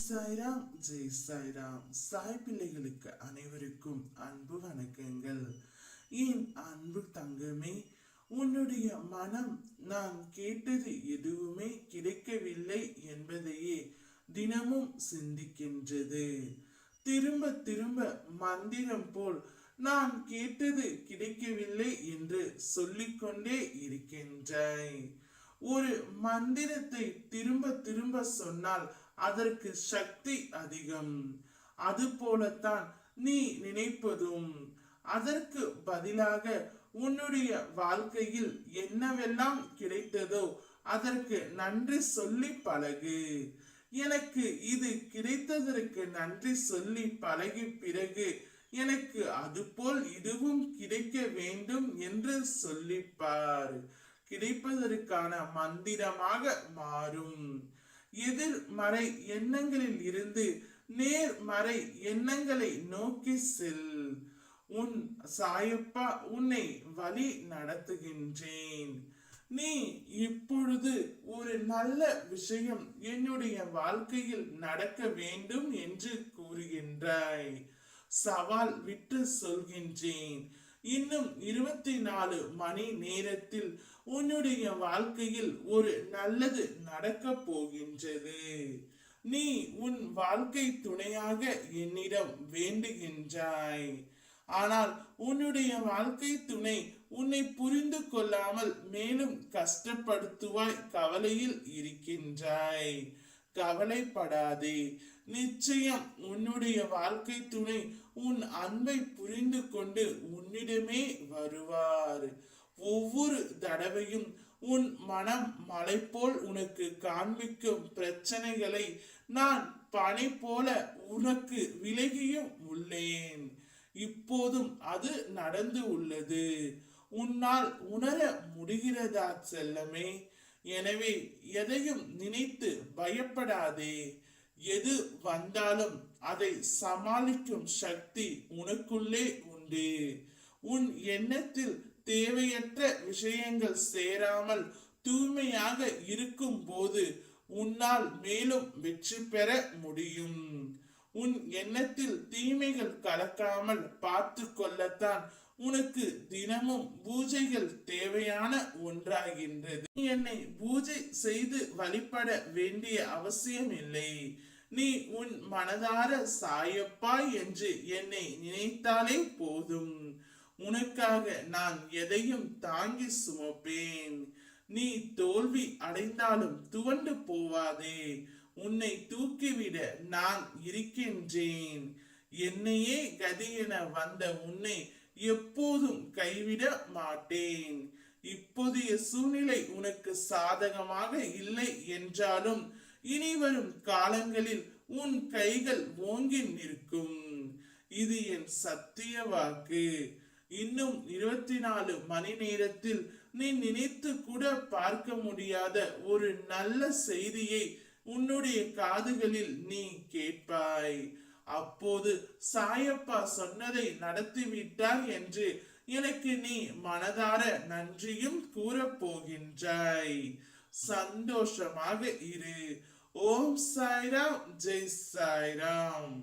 சாய்ராம் ஜெய் சாய்ராம். சாய் பிள்ளைகளுக்கு அனைவருக்கும் அன்பு வணக்கங்கள். என் அன்பு தங்கமே, உன்னுடைய மனம் நான் கேட்டது எதுவுமே கிடைக்கவில்லை என்பதையே தினமும் சிந்திக்கின்றது. திரும்ப திரும்ப மந்திரம் போல் நான் கேட்டது கிடைக்கவில்லை என்று சொல்லிக்கொண்டே இருக்கின்றாய். ஒரு மந்திரத்தை திரும்ப திரும்ப சொன்னால் அதற்கு சக்தி அதிகம். அது போலத்தான் நீ நினைப்பதும். அதற்கு பதிலாக உன்னுடைய வாழ்க்கையில் என்னவெல்லாம் கிடைத்ததோ அதற்கு நன்றி சொல்லி பழகு. எனக்கு இது கிடைத்ததற்கு நன்றி சொல்லி பழகி பிறகு எனக்கு அதுபோல் இதுவும் கிடைக்க வேண்டும் என்று சொல்லிப்பார். கிடைப்பதற்கான மந்திரமாக மாறும். எதிர்மறை எண்ணங்களில் இருந்து நேர்மறை எண்ணங்களை நோக்கி செல். உன் சாயப்பா உன்னை வழி நடத்துகின்றேன். நீ இப்பொழுது ஒரு நல்ல விஷயம் என்னுடைய வாழ்க்கையில் நடக்க வேண்டும் என்று கூறுகின்றாய். சவால் விட்டு சொல்கின்றேன். இன்னும் 24 மணி நேரத்தில் உன்னுடைய வாழ்க்கையில் ஒரு நல்லது நடக்க போகின்றது. நீ உன் வாழ்க்கை துணையாக என்னிடம் வேண்டுகின்றாய். ஆனால் உன்னுடைய வாழ்க்கை துணை உன்னை புரிந்து கொள்ளாமல் மேலும் கஷ்டப்படுத்துவாய் கவலையில் இருக்கின்றாய். கவலைப்படாதே. நிச்சயம் உன்னுடைய வாழ்க்கை துணை உன் அன்பை புரிந்து கொண்டு உன்னிடமே வருவார். ஒவ்வொரு தடவையும் உன் மனம் மலை போல் உனக்கு காண்பிக்கும் பிரச்சனைகளை நான் பனி போல உனக்கு விலகியும் உள்ளேன். இப்போதும் அது நடந்து உள்ளது. உன்னால் உணர முடிகிறதா செல்லமே? எனவே எதையும் நினைத்து பயப்படாதே. எது வந்தாலும் அதை சமாளிக்கும் சக்தி உனக்குள்ளே உண்டு. உன் எண்ணத்தில் தேவையற்ற விஷயங்கள் சேராமல் தூய்மையாக இருக்கும் போது உன்னால் மேலும் வெற்றி பெற முடியும். உன் எண்ணத்தில் தீமைகள் கலக்காமல் பார்த்து கொள்ளத்தான் உனக்கு தினமும் பூஜைகள் தேவையான ஒன்றாகின்றது. நீ என்னை பூஜை செய்து வழிபட வேண்டிய அவசியம் இல்லை. நீ உன் மனதார சாயப்பா என்று என்னை நினைத்தாலே போதும். உனக்காக நான் எதையும் தாங்கி சுமப்பேன். நீ தோல்வி அடைந்தாலும் துவண்டு போவாதே. உன்னை தூக்கிவிட நான் இருக்கின்றேன். என்னையே கதி என வந்த உன்னை எப்போதும் கைவிட மாட்டேன். இப்போதைய சூழ்நிலை உனக்கு சாதகமாக இல்லை என்றாலும் இனி வரும் காலங்களில் உன் கைகள் ஓங்கி நிற்கும். இது என் சத்திய வாக்கு. இன்னும் 24 மணி நேரத்தில் நீ நினைத்து கூட பார்க்க முடியாத ஒரு நல்ல செய்தியை உன்னுடைய காதுகளில் நீ கேட்பாய். அப்போது சாயப்பா சொன்னதை நடத்திவிட்டார் என்று எனக்கு நீ மனதார நன்றியும் கூறப் போகின்றாய். சந்தோஷமாக இரு. ஓம் சாய்ராம் ஜெய் சாய்ராம்.